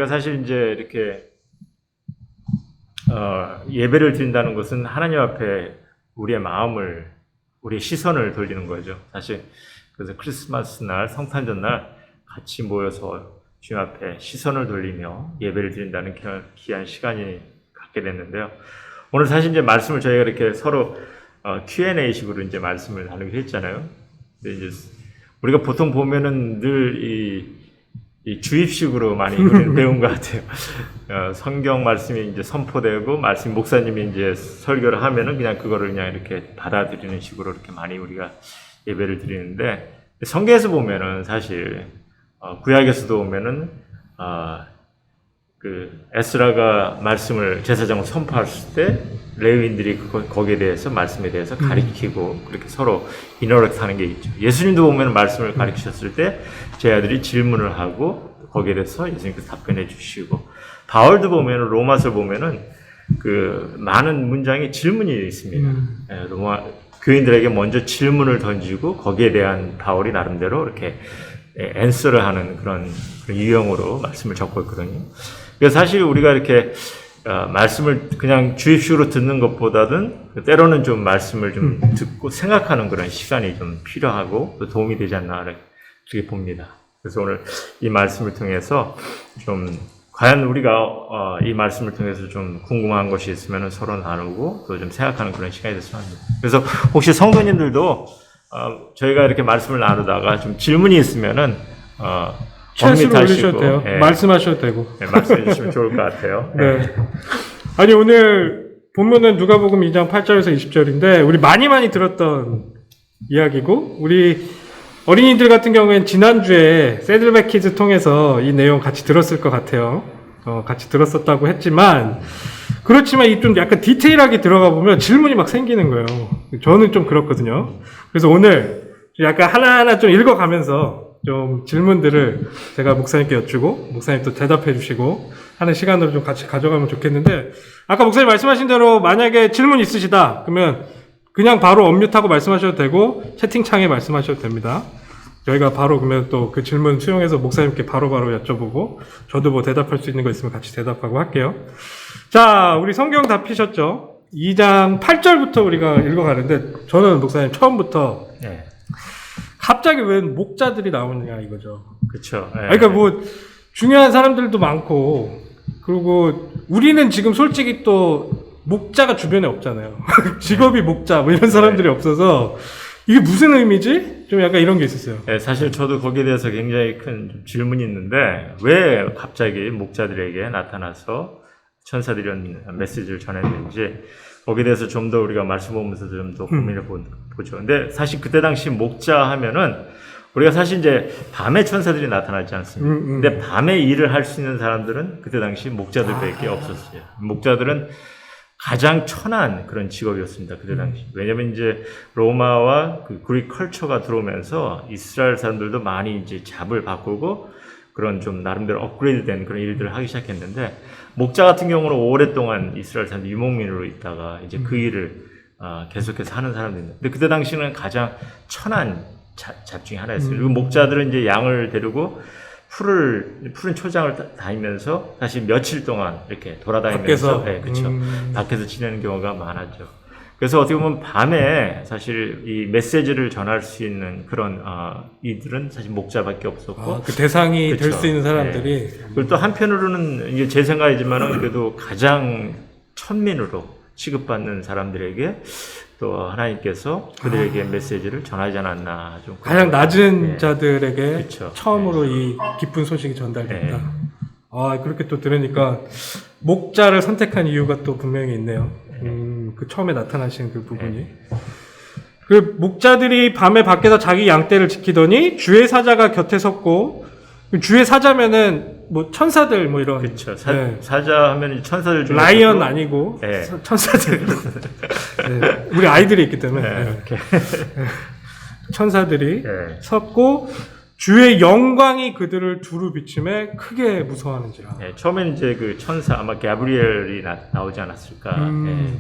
우리가 사실 이제 이렇게 예배를 드린다는 것은 하나님 앞에 우리의 마음을, 우리의 시선을 돌리는 거죠. 사실 그래서 크리스마스 날, 성탄절 날 같이 모여서 주님 앞에 시선을 돌리며 예배를 드린다는 귀한 시간이 갖게 됐는데요. 오늘 사실 이제 말씀을 저희가 이렇게 서로 Q&A식으로 이제 말씀을 나누기로 했잖아요. 근데 이제 우리가 보통 보면은 늘 이 주입식으로 많이 우리는 배운 것 같아요. 성경 말씀이 이제 선포되고 말씀 목사님이 이제 설교를 하면은 그냥 그거를 그냥 이렇게 받아들이는 식으로 이렇게 많이 우리가 예배를 드리는데, 성경에서 보면은 사실 구약에서도 보면은 그 에스라가 말씀을 제사장을 선포했을 때 레위인들이 거기에 대해서 말씀에 대해서 가르치고 그렇게 서로 인터랙트하는 게 있죠. 예수님도 보면 말씀을 가르치셨을 때 제 아들이 질문을 하고 거기에 대해서 예수님께서 답변해 주시고, 바울도 보면 로마서 보면은 그 많은 문장이 질문이 있습니다. 로마 교인들에게 먼저 질문을 던지고 거기에 대한 바울이 나름대로 이렇게 앤서를 하는 그런 유형으로 말씀을 적고 있거든요. 그래서 사실 우리가 이렇게 말씀을 그냥 주입식으로 듣는 것보다는 때로는 좀 말씀을 좀 듣고 생각하는 그런 시간이 좀 필요하고 또 도움이 되지 않나 그렇게 봅니다. 그래서 오늘 이 말씀을 통해서 좀 과연 우리가 이 말씀을 통해서 좀 궁금한 것이 있으면 서로 나누고 또 좀 생각하는 그런 시간이 됐으면 합니다. 그래서 혹시 성도님들도 저희가 이렇게 말씀을 나누다가 좀 질문이 있으면은 챗으로 올리셔도 돼요. 예, 말씀하셔도 되고. 예, 말씀해 주시면 좋을 것 같아요. 네. 아니, 오늘 본문은 누가복음 2장 8절에서 20절인데 우리 많이 들었던 이야기고, 우리 어린이들 같은 경우에는 지난주에 새들백 키즈 통해서 이 내용 같이 들었을 것 같아요. 같이 들었었다고 했지만, 그렇지만 이 좀 약간 디테일하게 들어가 보면 질문이 막 생기는 거예요. 저는 좀 그렇거든요. 그래서 오늘 약간 하나하나 좀 읽어가면서 좀 질문들을 제가 목사님께 여쭈고 목사님 또 대답해 주시고 하는 시간으로 좀 같이 가져가면 좋겠는데, 아까 목사님 말씀하신 대로 만약에 질문 있으시다 그러면 그냥 바로 언뮤트하고 말씀하셔도 되고 채팅창에 말씀하셔도 됩니다. 저희가 바로 그러면 또 그 질문 수용해서 목사님께 바로바로 여쭤보고 저도 뭐 대답할 수 있는 거 있으면 같이 대답하고 할게요. 자, 우리 성경 다 피셨죠? 2장 8절부터 우리가 읽어가는데, 저는 목사님 처음부터 네. 갑자기 왜 목자들이 나오느냐 이거죠. 그렇죠. 네. 그러니까 뭐 중요한 사람들도 많고, 그리고 우리는 지금 솔직히 또 목자가 주변에 없잖아요. 직업이 목자 뭐 이런 사람들이 없어서 이게 무슨 의미지? 좀 약간 이런 게 있었어요. 네, 사실 저도 거기에 대해서 굉장히 큰 질문이 있는데, 왜 갑자기 목자들에게 나타나서 천사들이 메시지를 전했는지 거기에 대해서 좀 더 우리가 말씀 보면서 좀 더 고민해 보죠. 근데 사실 그때 당시 목자 하면은 우리가 사실 이제 밤에 천사들이 나타나지 않습니까? 근데 밤에 일을 할 수 있는 사람들은 그때 당시 목자들밖에 없었어요. 목자들은 가장 천한 그런 직업이었습니다. 그때 당시. 왜냐면 이제 로마와 그 그릭 컬처가 들어오면서 이스라엘 사람들도 많이 이제 잡을 바꾸고 그런 좀 나름대로 업그레이드된 그런 일들을 하기 시작했는데, 목자 같은 경우는 오랫동안 이스라엘 사람들 유목민으로 있다가 이제 그 일을 계속해서 하는 사람들입니다. 근데 그때 당시는 가장 천한 잡 중에 하나였어요. 그리고 목자들은 이제 양을 데리고 푸른 초장을 다니면서 사실 며칠 동안 이렇게 돌아다니면서, 밖에서, 네, 그렇죠. 밖에서 지내는 경우가 많았죠. 그래서 어떻게 보면 밤에 사실 이 메시지를 전할 수 있는 그런 이들은 사실 목자밖에 없었고, 그 대상이 그렇죠. 될 수 있는 사람들이. 네. 그리고 또 한편으로는 이게 제 생각이지만은 그래도 가장 천민으로 취급받는 사람들에게 또 하나님께서 그들에게 메시지를 전하지 않았나, 좀 가장 낮은 네. 자들에게 그렇죠. 처음으로 이 기쁜 소식이 전달된다. 그렇게 또 들으니까 목자를 선택한 이유가 또 분명히 있네요. 그 처음에 나타나신 그 부분이. 그 목자들이 밤에 밖에서 자기 양떼를 지키더니 주의 사자가 곁에 섰고, 주의 사자면은 뭐 천사들 뭐 이런. 그렇죠. 사자 하면 천사들 중에 라이언 아니고 네. 천사들. 네. 우리 아이들이 있기 때문에 이렇게. 천사들이 네. 섰고 주의 영광이 그들을 두루 비침에 크게 무서워하는지라. 네, 처음엔 이제 그 천사 아마 가브리엘이 나오지 않았을까. 네.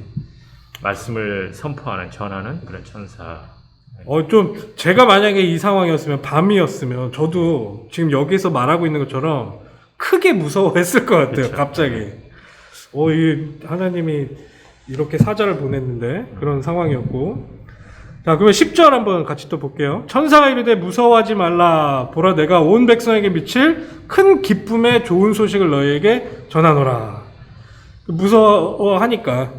말씀을 선포하는, 전하는 그런 천사. 좀 제가 만약에 이 상황이었으면 밤이었으면 저도 지금 여기서 말하고 있는 것처럼 크게 무서워했을 것 같아요. 그쵸. 갑자기. 이 하나님이 이렇게 사자를 보냈는데 그런 상황이었고. 자, 그러면 10절 한번 같이 또 볼게요. 천사가 이르되 무서워하지 말라. 보라 내가 온 백성에게 미칠 큰 기쁨의 좋은 소식을 너희에게 전하노라. 무서워하니까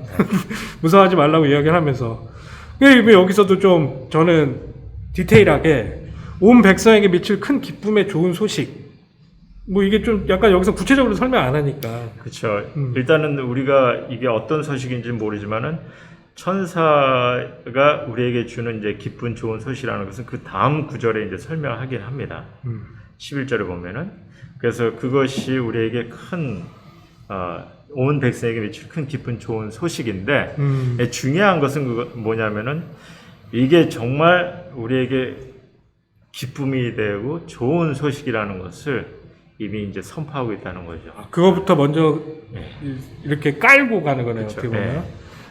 무서워하지 말라고 이야기를 하면서 여기서도 좀 저는 디테일하게 온 백성에게 미칠 큰 기쁨의 좋은 소식 뭐 이게 좀 약간 여기서 구체적으로 설명 안 하니까 그렇죠. 일단은 우리가 이게 어떤 소식인지 모르지만은 천사가 우리에게 주는 이제 기쁜 좋은 소식이라는 것은 그 다음 구절에 이제 설명하긴 합니다. 11절에 보면은 그래서 그것이 우리에게 온 백성에게 미칠 큰 기쁜 좋은 소식인데 중요한 것은 뭐냐면은 이게 정말 우리에게 기쁨이 되고 좋은 소식이라는 것을 이미 이제 선포하고 있다는 거죠. 그거부터 먼저 네. 이렇게 깔고 가는 거네요. 그쵸. 어떻게 보면 네.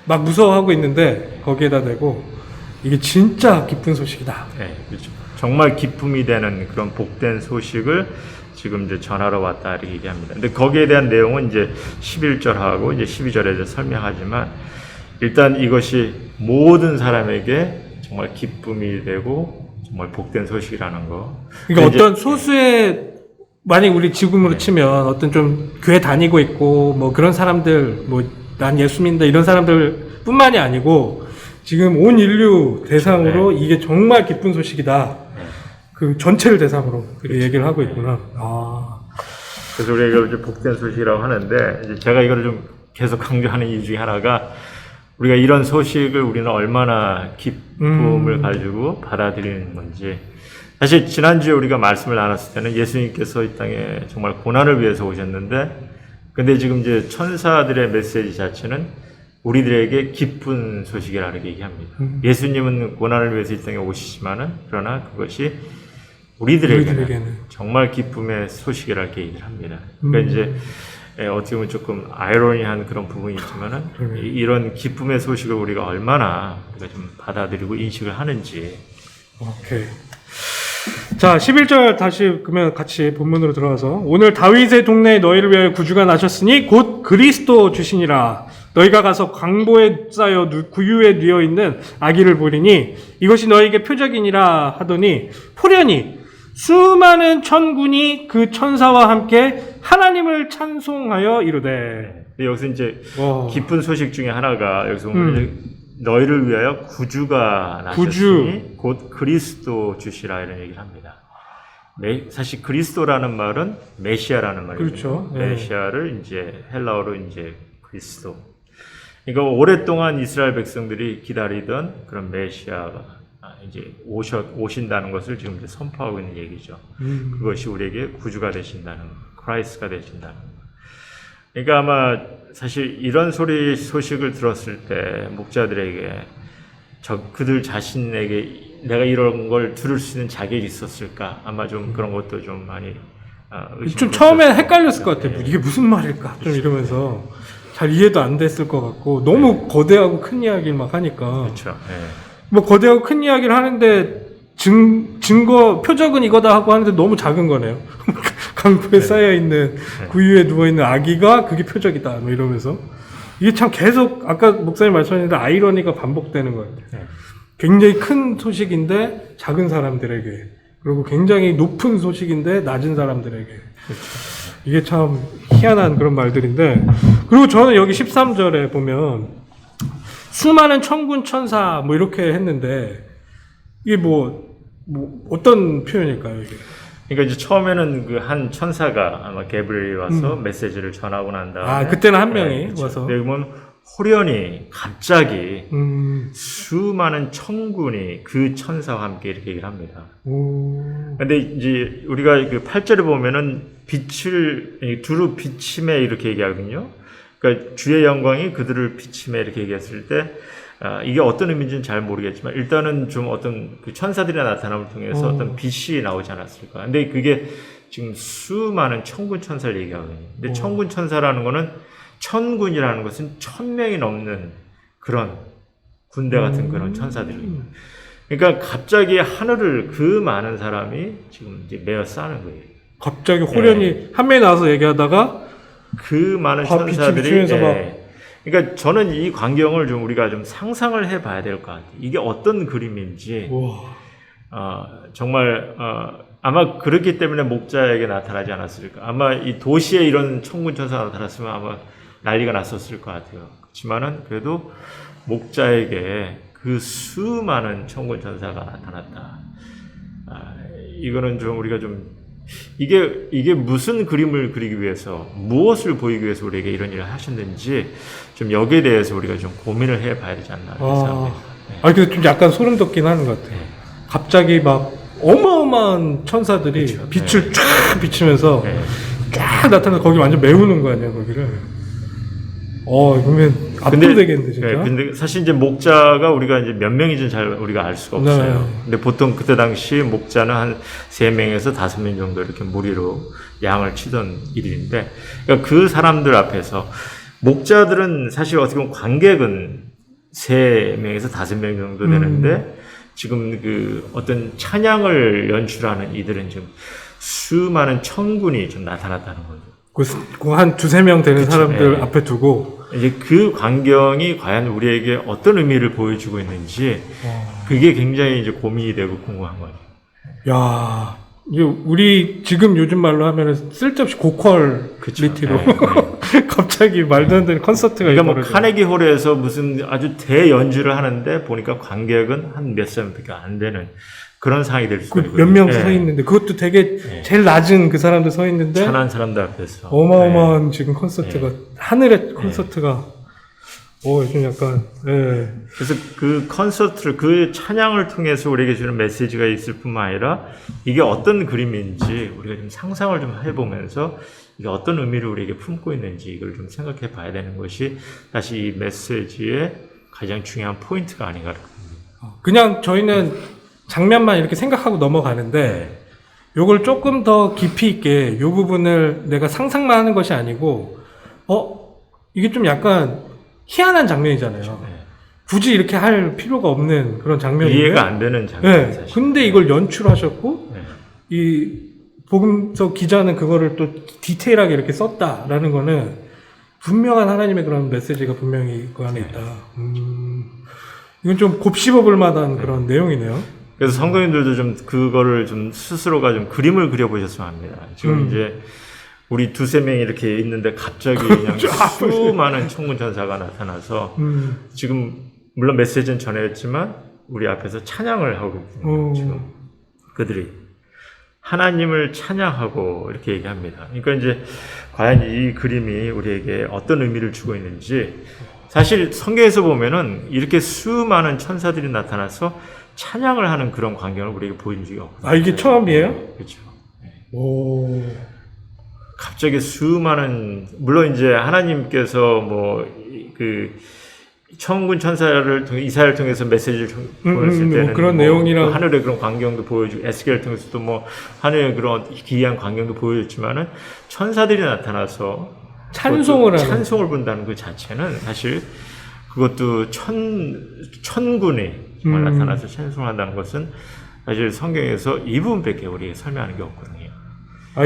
막 무서워하고 있는데 거기에다 대고 이게 진짜 기쁜 소식이다. 네, 그렇죠. 정말 기쁨이 되는 그런 복된 소식을 지금 이제 전하러 왔다 이렇게 얘기합니다. 근데 거기에 대한 내용은 이제 11절하고 이제 12절에 설명하지만 일단 이것이 모든 사람에게 정말 기쁨이 되고 정말 복된 소식이라는 거. 그러니까 이제, 어떤 소수의 만약 우리 지금으로 치면 어떤 좀 교회 다니고 있고 뭐 그런 사람들 뭐 난 예수 믿는다 이런 사람들 뿐만이 아니고 지금 온 인류 대상으로 네. 이게 정말 기쁜 소식이다. 네. 그 전체를 대상으로 그렇죠. 얘기를 하고 있구나. 아. 그래서 우리가 이제 복된 소식이라고 하는데 이제 제가 이거를 좀 계속 강조하는 이유 중에 하나가 우리가 이런 소식을 우리는 얼마나 기쁨을 가지고 받아들이는 건지. 사실 지난주에 우리가 말씀을 나눴을 때는 예수님께서 이 땅에 정말 고난을 위해서 오셨는데 근데 지금 이제 천사들의 메시지 자체는 우리들에게 기쁜 소식이라고 얘기합니다. 예수님은 고난을 위해서 이 땅에 오시지만은 그러나 그것이 우리들에게는 정말 기쁨의 소식이라고 얘기를 합니다. 그러니까 이제 어떻게 보면 조금 아이러니한 그런 부분이 있지만은 이런 기쁨의 소식을 우리가 얼마나 우리가 좀 받아들이고 인식을 하는지. 오케이. 자, 11절 다시 그러면 같이 본문으로 들어가서 오늘 다윗의 동네에 너희를 위하여 구주가 나셨으니 곧 그리스도 주시니라. 너희가 가서 광보에 쌓여 구유에 뉘어 있는 아기를 보리니 이것이 너희에게 표적이니라 하더니 호련히 수많은 천군이 그 천사와 함께 하나님을 찬송하여 이르되. 여기서 이제 기쁜 소식 중에 하나가 여기서 보면 너희를 위하여 구주가 나셨으니 곧 그리스도 주시라 이런 얘기를 합니다. 사실 그리스도라는 말은 메시아라는 말이죠. 그렇죠. 메시아를 이제 헬라어로 이제 그리스도. 그러니까 오랫동안 이스라엘 백성들이 기다리던 그런 메시아가 이제 오신다는 것을 지금 이제 선포하고 있는 얘기죠. 그것이 우리에게 구주가 되신다는, 크라이스트가 되신다는. 그러니까 아마 사실 이런 소식을 들었을 때 목자들에게 그들 자신에게 내가 이런 걸 들을 수 있는 자격이 있었을까? 아마 좀 그런 것도 좀 많이 좀 처음에 헷갈렸을 것 같아요. 이게 무슨 말일까? 좀 이러면서 잘 이해도 안 됐을 것 같고 너무 거대하고 큰 이야기를 막 하니까. 그렇죠. 뭐 거대하고 큰 이야기를 하는데 증거 표적은 이거다 하고 하는데 너무 작은 거네요. 강포에 쌓여 있는 구유에 누워 있는 아기가 그게 표적이다. 뭐 이러면서 이게 참 계속 아까 목사님 말씀하셨는데 아이러니가 반복되는 것 같아요. 굉장히 큰 소식인데 작은 사람들에게 그리고 굉장히 높은 소식인데 낮은 사람들에게 이게 참 희한한 그런 말들인데 그리고 저는 여기 13절에 보면 수많은 천군 천사 뭐 이렇게 했는데 이게 뭐 어떤 표현일까요 이게? 그러니까 이제 처음에는 그 한 천사가 아마 게브리엘이 와서 메시지를 전하고 난 다음에 그때는 한 명이 와서 그러면 호련히 갑자기 수많은 천군이 그 천사와 함께 이렇게 얘기를 합니다. 근데 이제 우리가 그 8절에 보면은 두루 비침에 이렇게 얘기하거든요. 그러니까 주의 영광이 그들을 비침에 이렇게 얘기했을 때 이게 어떤 의미인지는 잘 모르겠지만 일단은 좀 어떤 그 천사들의 나타남을 통해서 어떤 빛이 나오지 않았을까. 근데 그게 지금 수많은 천군 천사를 얘기하거든요. 근데 천군 천사라는 거는 천군이라는 것은 1000명이 넘는 그런 군대 같은 그런 천사들입니다. 그러니까 갑자기 하늘을 그 많은 사람이 지금 이제 메어 싸는 거예요. 갑자기 호련히 한 명이 나와서 얘기하다가 그 많은 빛이 천사들이 비추면서 막 그러니까 저는 이 광경을 좀 우리가 좀 상상을 해봐야 될 것 같아요. 이게 어떤 그림인지 우와. 정말 아마 그렇기 때문에 목자에게 나타나지 않았을까. 아마 이 도시에 이런 천군 천사가 나타났으면 아마 난리가 났었을 것 같아요. 그렇지만은 그래도 목자에게 그 수많은 천군 천사가 나타났다. 이거는 좀 우리가 좀 이게 무슨 그림을 그리기 위해서 무엇을 보이기 위해서 우리에게 이런 일을 하셨는지 좀 여기에 대해서 우리가 좀 고민을 해봐야 되지 않나 생각합니다. 근데 좀 약간 소름 돋긴 하는 것 같아요. 갑자기 막 어마어마한 천사들이 그렇죠. 빛을 쫙 비치면서 쫙 나타나서 거기 완전 메우는 거 아니야 거기를. 그러면 압도되겠는데 진짜. 근데 사실 이제 목자가 우리가 이제 몇 명인지 잘 우리가 알 수가 없어요. 네. 근데 보통 그때 당시 목자는 한 3명에서 5명 정도 이렇게 무리로 양을 치던 일인데, 그러니까 그 사람들 앞에서 목자들은 사실 어떻게 보면 관객은 3명에서 5명 정도 되는데, 지금 그 어떤 찬양을 연출하는 이들은 지금 수많은 천군이 좀 나타났다는 거죠. 한 2-3명 되는 그쵸, 사람들 앞에 두고 이제 그 광경이 과연 우리에게 어떤 의미를 보여주고 있는지 그게 굉장히 이제 고민이 되고 궁금한 거죠. 야, 이제 우리 지금 요즘 말로 하면은 쓸데없이 고퀄리티로 갑자기 말도 안 되는 콘서트가 그러니까 뭐 벌어져요. 카네기 홀에서 무슨 아주 대연주를 하는데 보니까 관객은 한 몇 사람밖에 안 되는 그런 상황이 될 수가 있거든요. 몇 명 서 있는데 그것도 되게 제일 낮은 그 사람들 서 있는데 천한 사람들 앞에서 어마어마한 지금 콘서트가 하늘의 콘서트가 좀 약간 그래서 그 콘서트를 그 찬양을 통해서 우리에게 주는 메시지가 있을 뿐만 아니라 이게 어떤 그림인지 우리가 좀 상상을 좀 해보면서 이게 어떤 의미를 우리에게 품고 있는지 이걸 좀 생각해 봐야 되는 것이 사실 이 메시지의 가장 중요한 포인트가 아닌가. 그냥 저희는 장면만 이렇게 생각하고 넘어가는데 요걸 조금 더 깊이 있게 요 부분을 내가 상상만 하는 것이 아니고 이게 좀 약간 희한한 장면이잖아요. 굳이 이렇게 할 필요가 없는 그런 장면인데 이해가 안 되는 장면. 사실. 근데 이걸 연출하셨고 이 복음서 기자는 그거를 또 디테일하게 이렇게 썼다라는 거는 분명한 하나님의 그런 메시지가 분명히 그 안에 있다. 이건 좀 곱씹어 볼 만한 그런 내용이네요. 그래서 성도님들도 좀 그거를 좀 스스로가 좀 그림을 그려보셨으면 합니다. 지금 이제 우리 2-3명이 이렇게 있는데 갑자기 그냥 수많은 천군 천사가 나타나서 지금 물론 메시지는 전했지만 우리 앞에서 찬양을 하고 있거든요. 지금 그들이 하나님을 찬양하고 이렇게 얘기합니다. 그러니까 이제 과연 이 그림이 우리에게 어떤 의미를 주고 있는지 사실 성경에서 보면은 이렇게 수많은 천사들이 나타나서 찬양을 하는 그런 광경을 우리에게 보인 적이 없거든요. 이게 처음이에요? 그렇죠. 오. 갑자기 수많은 물론 이제 하나님께서 뭐 그 천군 천사를 통해 이사야를 통해서 메시지를 보냈을 때는 그런 뭐 내용이랑 그 하늘의 그런 광경도 보여주고 에스겔을 통해서도 뭐 하늘의 그런 기이한 광경도 보여줬지만은 천사들이 나타나서 찬송을 본다는 그 자체는 사실 그것도 천군이 정말 나타나서 찬송한다는 것은 사실 성경에서 이 부분밖에 우리에게 설명하는 게 없거든요.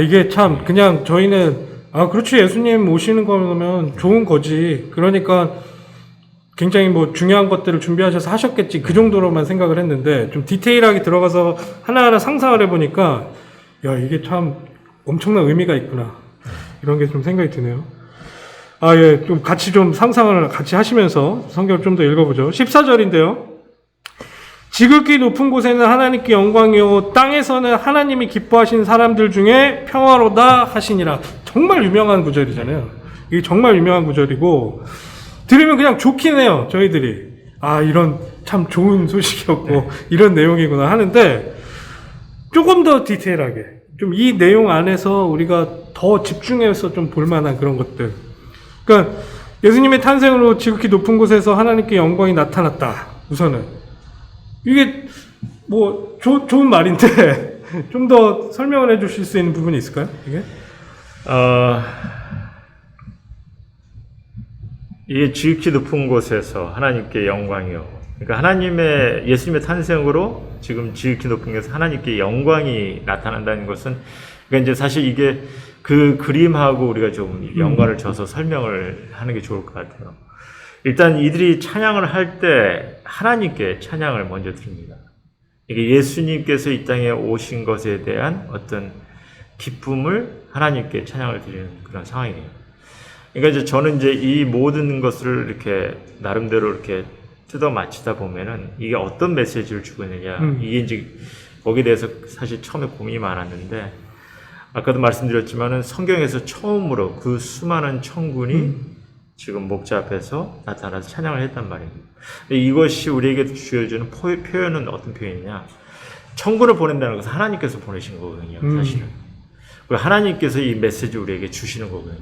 이게 참 그냥 저희는 그렇지 예수님 오시는 거면 좋은 거지. 그러니까 굉장히 뭐 중요한 것들을 준비하셔서 하셨겠지. 그 정도로만 생각을 했는데 좀 디테일하게 들어가서 하나하나 상상을 해보니까 이게 참 엄청난 의미가 있구나. 이런 게 좀 생각이 드네요. 좀 같이 좀 상상을 같이 하시면서 성경을 좀 더 읽어보죠. 14절인데요. 지극히 높은 곳에는 하나님께 영광이요 땅에서는 하나님이 기뻐하시는 사람들 중에 평화로다 하시니라. 정말 유명한 구절이잖아요. 이게 정말 유명한 구절이고 들으면 그냥 좋긴 해요. 저희들이 이런 참 좋은 소식이었고 이런 내용이구나 하는데 조금 더 디테일하게 좀 이 내용 안에서 우리가 더 집중해서 좀 볼만한 그런 것들. 그러니까 예수님의 탄생으로 지극히 높은 곳에서 하나님께 영광이 나타났다. 우선은 이게 뭐 좋은 말인데 좀 더 설명을 해주실 수 있는 부분이 있을까요? 이게 이게 지극히 높은 곳에서 하나님께 영광이요. 그러니까 예수님의 탄생으로 지금 지극히 높은 곳에서 하나님께 영광이 나타난다는 것은 그러니까 이제 사실 이게 그 그림하고 우리가 좀 연관을 져서 설명을 하는 게 좋을 것 같아요. 일단 이들이 찬양을 할 때 하나님께 찬양을 먼저 드립니다. 이게 예수님께서 이 땅에 오신 것에 대한 어떤 기쁨을 하나님께 찬양을 드리는 그런 상황이에요. 그러니까 이제 저는 이제 이 모든 것을 이렇게 나름대로 이렇게 뜯어 맞히다 보면은 이게 어떤 메시지를 주고 있느냐, 이게 이제 거기에 대해서 사실 처음에 고민이 많았는데, 아까도 말씀드렸지만은 성경에서 처음으로 그 수많은 천군이 지금 목자 앞에서 나타나서 찬양을 했단 말입니다. 이것이 우리에게 주어지는 표현은 어떤 표현이냐? 천군을 보낸다는 것은 하나님께서 보내신 거거든요, 사실은. 그리고 하나님께서 이 메시지 우리에게 주시는 거거든요.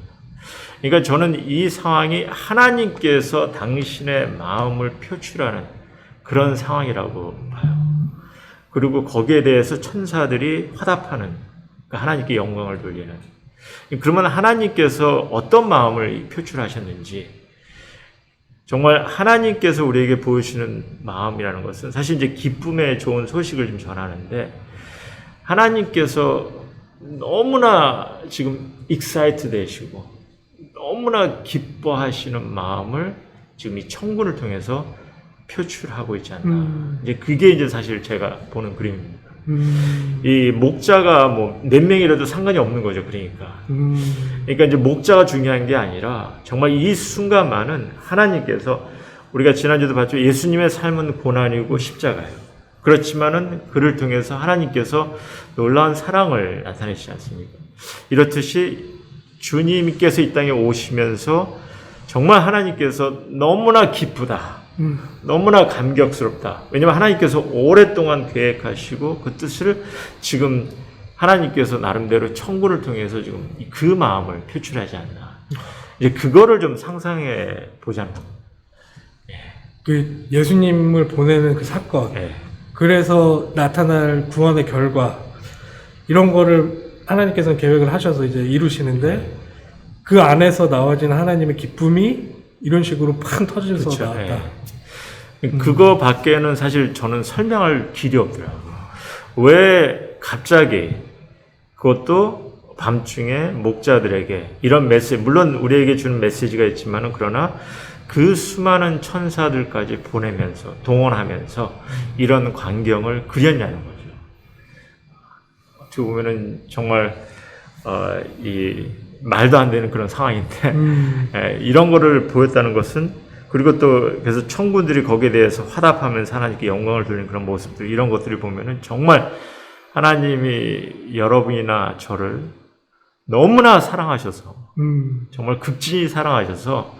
그러니까 저는 이 상황이 하나님께서 당신의 마음을 표출하는 그런 상황이라고 봐요. 그리고 거기에 대해서 천사들이 화답하는, 그러니까 하나님께 영광을 돌리는. 그러면 하나님께서 어떤 마음을 표출하셨는지, 정말 하나님께서 우리에게 보여주시는 마음이라는 것은 사실 이제 기쁨의 좋은 소식을 좀 전하는데, 하나님께서 너무나 지금 익사이트 되시고 너무나 기뻐하시는 마음을 지금 이 천군을 통해서 표출하고 있지 않나. 이제 그게 이제 사실 제가 보는 그림입니다. 이 목자가 뭐 몇 명이라도 상관이 없는 거죠. 그러니까 이제 목자가 중요한 게 아니라 정말 이 순간만은 하나님께서, 우리가 지난주도 봤죠. 예수님의 삶은 고난이고 십자가예요. 그렇지만은 그를 통해서 하나님께서 놀라운 사랑을 나타내시지 않습니까? 이렇듯이 주님께서 이 땅에 오시면서 정말 하나님께서 너무나 기쁘다. 너무나 감격스럽다. 왜냐하면 하나님께서 오랫동안 계획하시고 그 뜻을 지금 하나님께서 나름대로 천군을 통해서 지금 그 마음을 표출하지 않나. 이제 그거를 좀 상상해 보자는 겁니다. 그 예수님을 보내는 그 사건, 예. 그래서 나타날 구원의 결과, 이런 거를 하나님께서는 계획을 하셔서 이제 이루시는데, 그 안에서 나와진 하나님의 기쁨이 이런 식으로 팡 터져서 그쵸, 나왔다. 예. 그거 밖에는 사실 저는 설명할 길이 없더라고요. 왜 갑자기, 그것도 밤중에 목자들에게 이런 메시지, 물론 우리에게 주는 메시지가 있지만은, 그러나 그 수많은 천사들까지 보내면서, 동원하면서 이런 광경을 그렸냐는 거죠. 어떻게 보면은 정말, 이 말도 안 되는 그런 상황인데, 이런 거를 보였다는 것은, 그리고 또 그래서 천군들이 거기에 대해서 화답하면서 하나님께 영광을 돌리는 그런 모습들, 이런 것들을 보면은 정말 하나님이 여러분이나 저를 너무나 사랑하셔서, 정말 극진히 사랑하셔서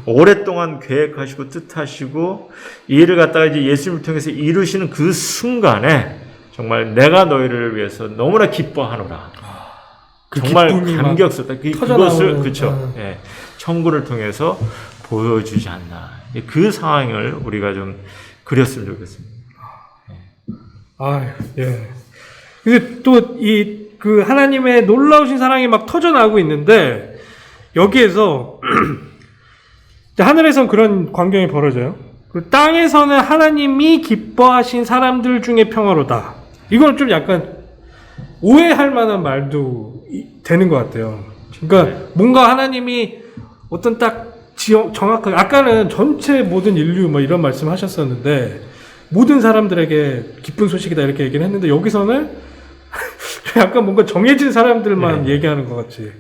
오랫동안 계획하시고 뜻하시고 이 일을 갖다가 이제 예수님을 통해서 이루시는 그 순간에 정말 내가 너희를 위해서 너무나 기뻐하노라. 그 정말 기쁨이 감격스럽다. 그것을, 그렇죠. 예, 천군을 통해서 보여주지 않나. 그 상황을 우리가 좀 그렸으면 좋겠습니다. 아, 예. 근데 또 그 하나님의 놀라우신 사랑이 막 터져나오고 있는데, 여기에서 하늘에선 그런 광경이 벌어져요. 그리고 땅에서는 하나님이 기뻐하신 사람들 중에 평화로다. 이건 좀 약간 오해할 만한 말도 되는 것 같아요. 그러니까 뭔가 하나님이 어떤 딱 정확하게, 아까는 전체 모든 인류 뭐 이런 말씀 하셨었는데, 모든 사람들에게 기쁜 소식이다 이렇게 얘기를 했는데, 여기서는 약간 뭔가 정해진 사람들만 얘기하는 것 같이.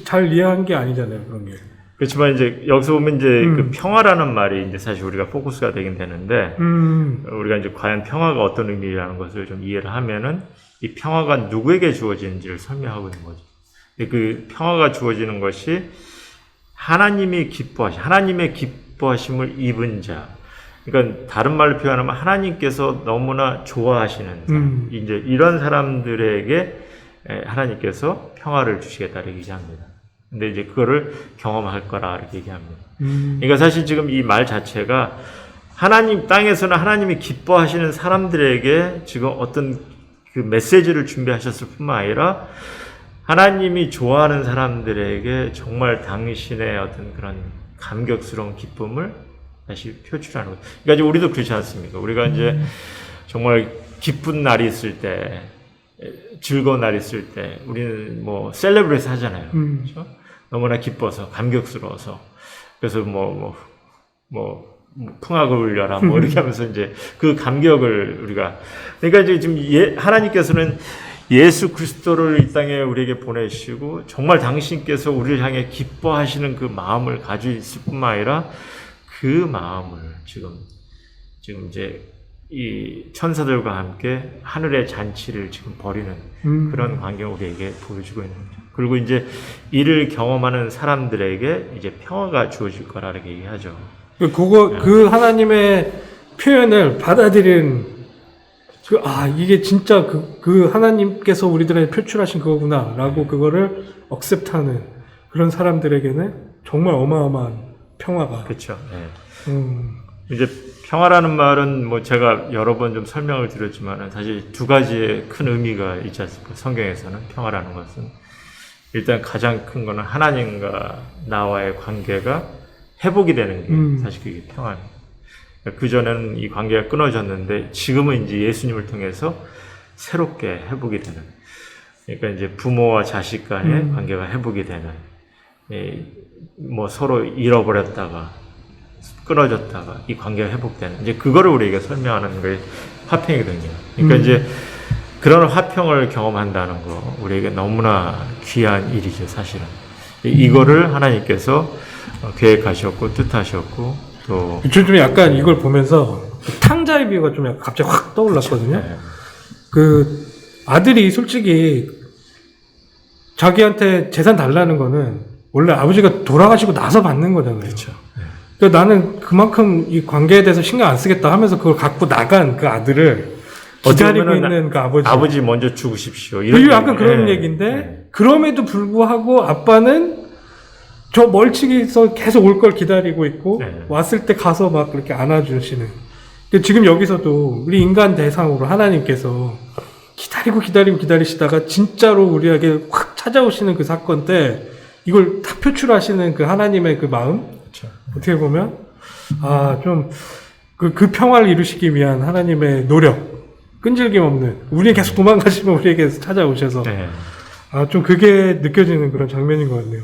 잘 이해한 게 아니잖아요, 그런 게. 그렇지만 이제 여기서 보면 이제 그 평화라는 말이 이제 사실 우리가 포커스가 되긴 되는데, 우리가 이제 과연 평화가 어떤 의미라는 것을 좀 이해를 하면은 이 평화가 누구에게 주어지는지를 설명하고 있는 거죠. 그 평화가 주어지는 것이 하나님의 기뻐하심을 입은 자. 그러니까 다른 말로 표현하면 하나님께서 너무나 좋아하시는 사람. 이제 이런 사람들에게 하나님께서 평화를 주시겠다 이렇게 얘기합니다. 근데 이제 그거를 경험할 거라 이렇게 얘기합니다. 그러니까 사실 지금 이 말 자체가 하나님 땅에서는 하나님이 기뻐하시는 사람들에게 지금 어떤 그 메시지를 준비하셨을 뿐만 아니라 하나님이 좋아하는 사람들에게 정말 당신의 어떤 그런 감격스러운 기쁨을 다시 표출하는 거죠. 그러니까 이제 우리도 그렇지 않습니까? 우리가 이제 정말 기쁜 날이 있을 때, 즐거운 날 있을 때 우리는 뭐 셀레브레이트 하잖아요. 그렇죠? 너무나 기뻐서 감격스러워서 그래서 풍악을 울려라 뭐 이렇게 하면서 이제 그 감격을 우리가 그러니까 이제 지금 하나님께서는 예수 그리스도를 이 땅에 우리에게 보내시고 정말 당신께서 우리를 향해 기뻐하시는 그 마음을 가지고 있을 뿐만 아니라 그 마음을 지금 이제 이 천사들과 함께 하늘의 잔치를 지금 벌이는 그런 광경을 우리에게 보여주고 있는 거죠. 그리고 이제 이를 경험하는 사람들에게 이제 평화가 주어질 거라고 얘기하죠. 그 하나님의 표현을 받아들이는 이게 진짜 그 하나님께서 우리들에게 표출하신 그거구나라고 그거를 억셉트하는 그런 사람들에게는 정말 어마어마한 평화가. 그렇죠. 네. 이제 평화라는 말은 뭐 제가 여러 번 좀 설명을 드렸지만은 사실 두 가지의 큰 의미가 있지 않습니까? 성경에서는 평화라는 것은 일단 가장 큰 거는 하나님과 나와의 관계가 회복이 되는 게 사실 그게 평화입니다. 그전에는 이 관계가 끊어졌는데 지금은 이제 예수님을 통해서 새롭게 회복이 되는, 그러니까 이제 부모와 자식 간의 관계가 회복이 되는, 뭐 서로 잃어버렸다가 끊어졌다가 이 관계가 회복되는, 이제 그거를 우리에게 설명하는 게 화평이거든요. 그러니까 이제 그런 화평을 경험한다는 거 우리에게 너무나 귀한 일이죠, 사실은. 이거를 하나님께서 계획하셨고 뜻하셨고 또 좀 약간 이걸 보면서 탕자의 비유가 좀 약간 갑자기 확 떠올랐거든요. 네. 그 아들이 솔직히 자기한테 재산 달라는 거는 원래 아버지가 돌아가시고 나서 받는 거잖아요. 그렇죠. 네. 그러니까 나는 그만큼 이 관계에 대해서 신경 안 쓰겠다 하면서 그걸 갖고 나간 그 아들을 기다리고 있는 그 아버지 먼저 죽으십시오. 이게 약간 그런 얘기인데 그럼에도 불구하고 아빠는 저 멀찍이서 계속 올 걸 기다리고 있고 왔을 때 가서 막 그렇게 안아주시는. 지금 여기서도 우리 인간 대상으로 하나님께서 기다리시다가 진짜로 우리에게 확 찾아오시는 그 사건 때 이걸 다 표출하시는 그 하나님의 그 마음, 그렇죠. 어떻게 보면 좀 그 평화를 이루시기 위한 하나님의 노력, 끈질김 없는, 우리 계속 도망가시면 우리에게 찾아오셔서 좀 그게 느껴지는 그런 장면인 것 같네요.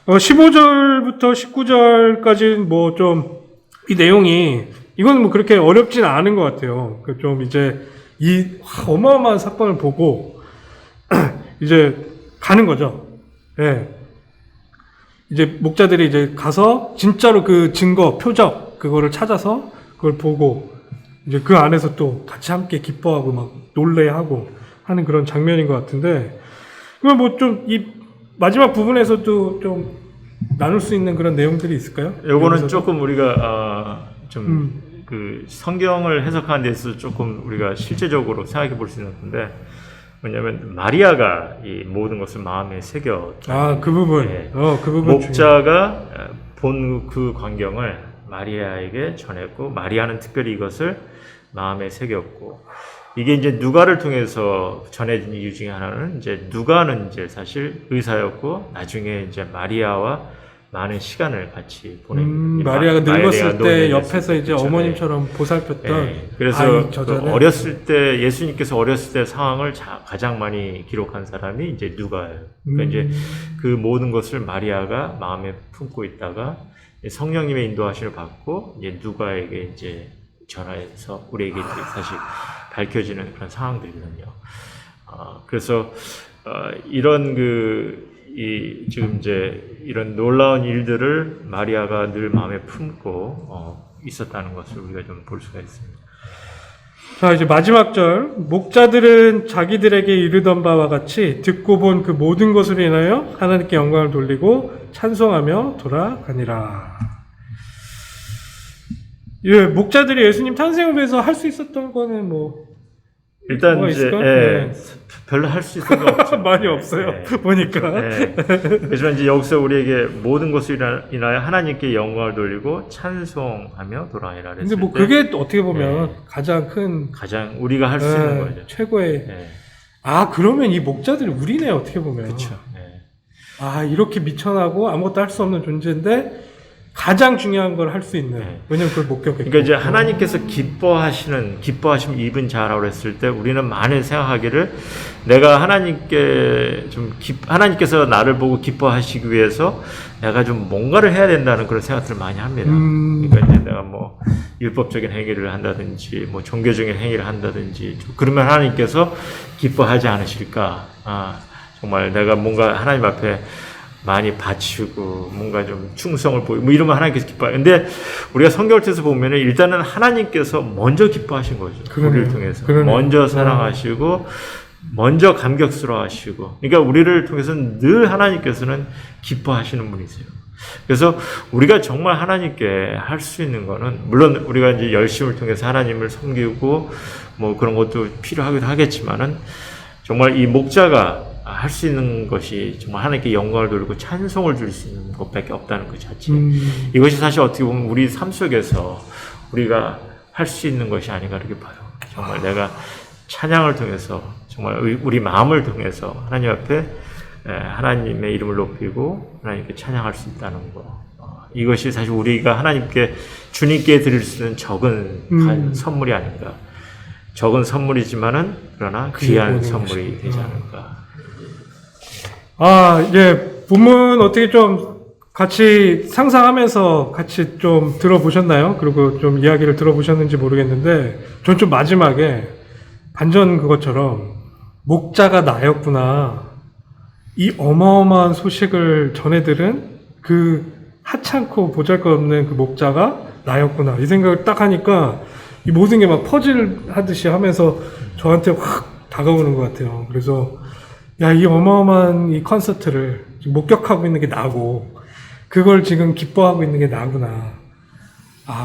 15절부터 19절까지는 뭐 좀 이 내용이 이거는 뭐 그렇게 어렵진 않은 것 같아요. 좀 이제 이 어마어마한 사건을 보고 이제 가는 거죠. 예. 이제 목자들이 이제 가서 진짜로 그 증거, 표적 그거를 찾아서 그걸 보고 이제 그 안에서 또 같이 함께 기뻐하고 막 놀래하고 하는 그런 장면인 것 같은데, 그럼 뭐 좀 이 마지막 부분에서도 좀 나눌 수 있는 그런 내용들이 있을까요? 요거는 조금 우리가 그 성경을 해석하는 데 있어서 조금 우리가 실제적으로 생각해 볼 수 있는 건데, 뭐냐면 마리아가 이 모든 것을 마음에 새겨. 그 부분. 그 부분. 목자가 본 그 광경을 마리아에게 전했고, 마리아는 특별히 이것을 마음에 새겼고, 이게 이제 누가를 통해서 전해진 이유 중에 하나는 이제 누가는 이제 사실 의사였고 나중에 이제 마리아와 많은 시간을 같이 보낸 마리아가 늙었을 때 옆에서 이제 그렇죠. 어머님처럼 보살폈던 그래서 어렸을 때 예수님께서 어렸을 때 상황을 가장 많이 기록한 사람이 이제 누가예요. 그러니까 이제 그 모든 것을 마리아가 마음에 품고 있다가 성령님의 인도하심을 받고 이제 누가에게 이제 전화해서 우리에게 이제 사실 밝혀지는 그런 상황들이거든요. 그래서 이런 지금 이제 이런 놀라운 일들을 마리아가 늘 마음에 품고 있었다는 것을 우리가 좀 볼 수가 있습니다. 자, 이제 마지막 절. 목자들은 자기들에게 이르던 바와 같이 듣고 본 그 모든 것으로 인하여 하나님께 영광을 돌리고 찬송하며 돌아가니라. 예, 목자들이 예수님 탄생을 위해서 할 수 있었던 거는 뭐 일단 이제 별로 할 수 있는 거 없죠. 많이 없어요. 보니까. 하지만 이제 여기서 우리에게 모든 것을 인하여 하나님께 영광을 돌리고 찬송하며 돌아가니라. 근데 뭐 그게 또 어떻게 보면 가장 우리가 할 수 있는 거죠. 최고의. 그러면 이 목자들이 우리네, 어떻게 보면. 그렇죠. 이렇게 미천하고 아무것도 할 수 없는 존재인데 가장 중요한 걸 할 수 있는. 네. 왜냐면 그걸 목격했고. 그러니까 이제 하나님께서 기뻐하심 입은 자라고 했을 때 우리는 많이 생각하기를 내가 하나님께서 나를 보고 기뻐하시기 위해서 내가 좀 뭔가를 해야 된다는 그런 생각들을 많이 합니다. 그러니까 이제 내가 뭐 율법적인 행위를 한다든지 뭐 종교적인 행위를 한다든지 그러면 하나님께서 기뻐하지 않으실까? 정말 내가 뭔가 하나님 앞에 많이 바치고 뭔가 좀 충성을 보이고 뭐 이러면 하나님께서 기뻐해요. 근데 우리가 성경을 통해서 보면은 일단은 하나님께서 먼저 기뻐하신 거죠. 우리를 통해서. 먼저 사랑하시고 먼저 감격스러워하시고. 그러니까 우리를 통해서는 늘 하나님께서는 기뻐하시는 분이세요. 그래서 우리가 정말 하나님께 할 수 있는 거는 물론 우리가 이제 열심을 통해서 하나님을 섬기고 뭐 그런 것도 필요하기도 하겠지만은 정말 이 목자가 할 수 있는 것이 정말 하나님께 영광을 돌리고 찬송을 줄 수 있는 것밖에 없다는 그 자체. 이것이 사실 어떻게 보면 우리 삶 속에서 우리가 할 수 있는 것이 아닌가 이렇게 봐요. 정말 내가 찬양을 통해서 정말 우리 마음을 통해서 하나님 앞에 하나님의 이름을 높이고 하나님께 찬양할 수 있다는 거. 이것이 사실 우리가 하나님께 주님께 드릴 수 있는 적은 선물이 아닌가. 적은 선물이지만은 그러나 귀한 선물이 되지 않을까. 예, 본문 어떻게 좀 같이 상상하면서 같이 좀 들어보셨나요? 그리고 좀 이야기를 들어보셨는지 모르겠는데, 전 좀 마지막에 반전 그것처럼 목자가 나였구나. 이 어마어마한 소식을 전해들은 그 하찮고 보잘것없는 그 목자가 나였구나. 이 생각을 딱 하니까 이 모든 게 막 퍼즐 하듯이 하면서 저한테 확 다가오는 것 같아요. 그래서 야, 이 어마어마한 이 콘서트를 지금 목격하고 있는 게 나고, 그걸 지금 기뻐하고 있는 게 나구나.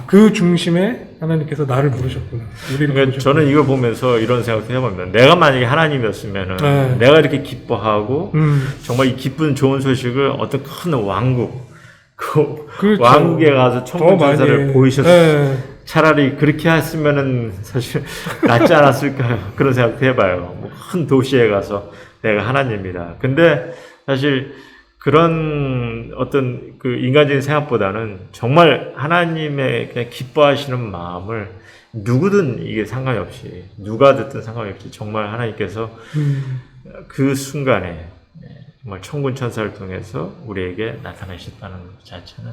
그 중심에 하나님께서 나를 부르셨구나. 우리를 그러니까 부르셨구나. 저는 이걸 보면서 이런 생각도 해봅니다. 내가 만약에 하나님이었으면은 내가 이렇게 기뻐하고 정말 이 기쁜 좋은 소식을 어떤 큰 왕국, 그렇죠. 왕국에 가서 천군천사를 보이셨어요. 차라리 그렇게 했으면은 사실 낫지 않았을까요? 그런 생각도 해봐요. 뭐 큰 도시에 가서 내가 하나님이다. 근데 사실 그런 어떤 그 인간적인 생각보다는 정말 하나님의 그냥 기뻐하시는 마음을 누구든 이게 상관이 없이 누가 듣든 상관이 없이 정말 하나님께서 그 순간에 정말 천군 천사를 통해서 우리에게 나타나셨다는 것 자체는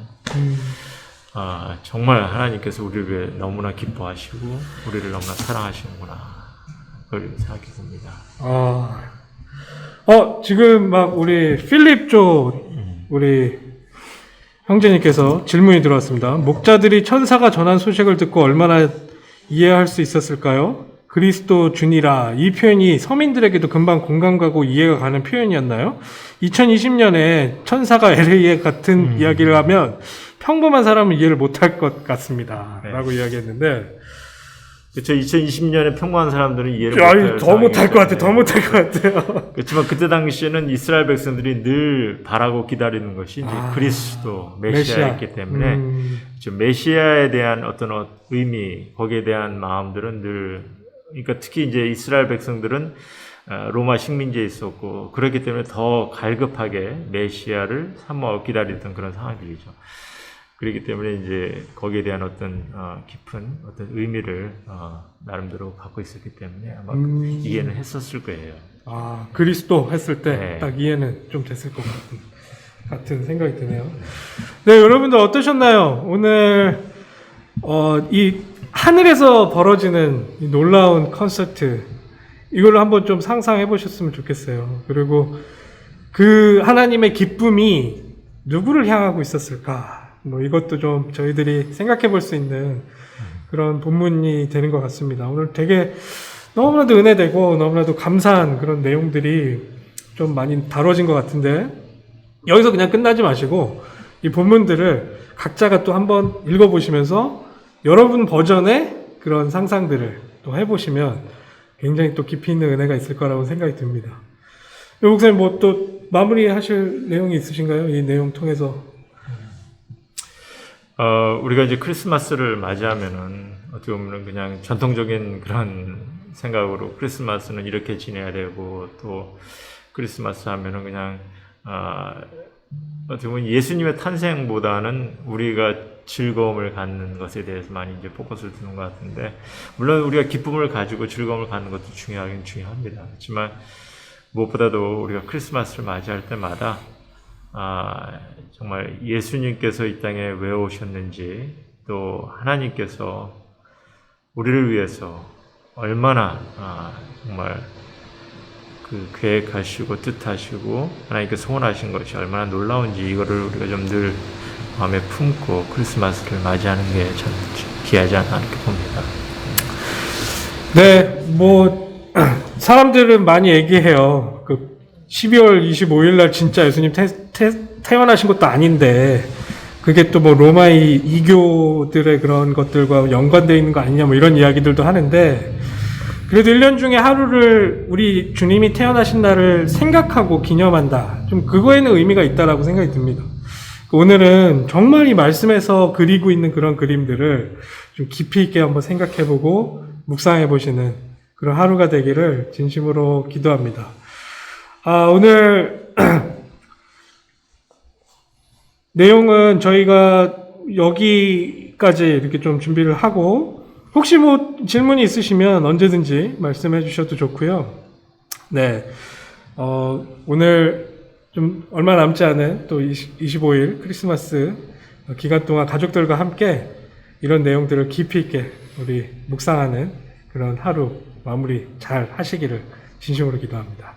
정말 하나님께서 우리를 너무나 기뻐하시고 우리를 너무나 사랑하시는구나 그걸 생각해 봅니다. 지금 막 우리 필립 쪽 우리 형제님께서 질문이 들어왔습니다. 목자들이 천사가 전한 소식을 듣고 얼마나 이해할 수 있었을까요? 그리스도 주니라 이 표현이 서민들에게도 금방 공감 가고 이해가 가는 표현이었나요? 2020년에 천사가 LA에 같은 이야기를 하면 평범한 사람은 이해를 못할 것 같습니다. 네. 라고 이야기했는데 그렇죠. 2020년에 평범한 사람들은 이해를 못할 더 못할 것 같아. 더 못할 것 같아요. 그렇지만 그때 당시에는 이스라엘 백성들이 늘 바라고 기다리는 것이 이제 그리스도 메시아였기 때문에 메시아에 대한 어떤 의미, 거기에 대한 마음들은 늘 그러니까 특히 이제 이스라엘 백성들은 로마 식민지에 있었고 그렇기 때문에 더 갈급하게 메시아를 사모하고 기다리던 그런 상황들이죠. 그렇기 때문에 이제 거기에 대한 어떤 깊은 어떤 의미를 나름대로 갖고 있었기 때문에 아마 이해는 했었을 거예요. 그리스도 했을 때 네. 딱 이해는 좀 됐을 것 같은 생각이 드네요. 네, 여러분들 어떠셨나요? 오늘 이 하늘에서 벌어지는 이 놀라운 콘서트 이걸로 한번 좀 상상해 보셨으면 좋겠어요. 그리고 그 하나님의 기쁨이 누구를 향하고 있었을까? 뭐 이것도 좀 저희들이 생각해 볼 수 있는 그런 본문이 되는 것 같습니다. 오늘 되게 너무나도 은혜되고 너무나도 감사한 그런 내용들이 좀 많이 다뤄진 것 같은데 여기서 그냥 끝나지 마시고 이 본문들을 각자가 또 한번 읽어보시면서 여러분 버전의 그런 상상들을 또 해보시면 굉장히 또 깊이 있는 은혜가 있을 거라고 생각이 듭니다. 목사님 뭐 또 마무리 하실 내용이 있으신가요? 이 내용 통해서. 우리가 이제 크리스마스를 맞이하면은 어떻게 보면 그냥 전통적인 그런 생각으로 크리스마스는 이렇게 지내야 되고 또 크리스마스 하면은 그냥 어떻게 보면 예수님의 탄생보다는 우리가 즐거움을 갖는 것에 대해서 많이 이제 포커스를 두는 것 같은데, 물론 우리가 기쁨을 가지고 즐거움을 갖는 것도 중요하긴 중요합니다. 그렇지만 무엇보다도 우리가 크리스마스를 맞이할 때마다 정말 예수님께서 이 땅에 왜 오셨는지, 또 하나님께서 우리를 위해서 얼마나 정말 그 계획하시고 뜻하시고 하나님께 소원하신 것이 얼마나 놀라운지, 이거를 우리가 좀 늘 마음에 품고 크리스마스를 맞이하는 게 참 귀하지 않나 이렇게 봅니다. 네, 뭐 사람들은 많이 얘기해요. 그 12월 25일 날 진짜 예수님 태어나신 것도 아닌데 그게 또 뭐 로마의 이교들의 그런 것들과 연관되어 있는 거 아니냐 뭐 이런 이야기들도 하는데, 그래도 1년 중에 하루를 우리 주님이 태어나신 날을 생각하고 기념한다. 좀 그거에는 의미가 있다라고 생각이 듭니다. 오늘은 정말 이 말씀에서 그리고 있는 그런 그림들을 좀 깊이 있게 한번 생각해보고 묵상해보시는 그런 하루가 되기를 진심으로 기도합니다. 오늘 내용은 저희가 여기까지 이렇게 좀 준비를 하고, 혹시 뭐 질문이 있으시면 언제든지 말씀해 주셔도 좋고요. 네. 오늘 좀 얼마 남지 않은 또 25일 크리스마스 기간 동안 가족들과 함께 이런 내용들을 깊이 있게 우리 묵상하는 그런 하루 마무리 잘 하시기를 진심으로 기도합니다.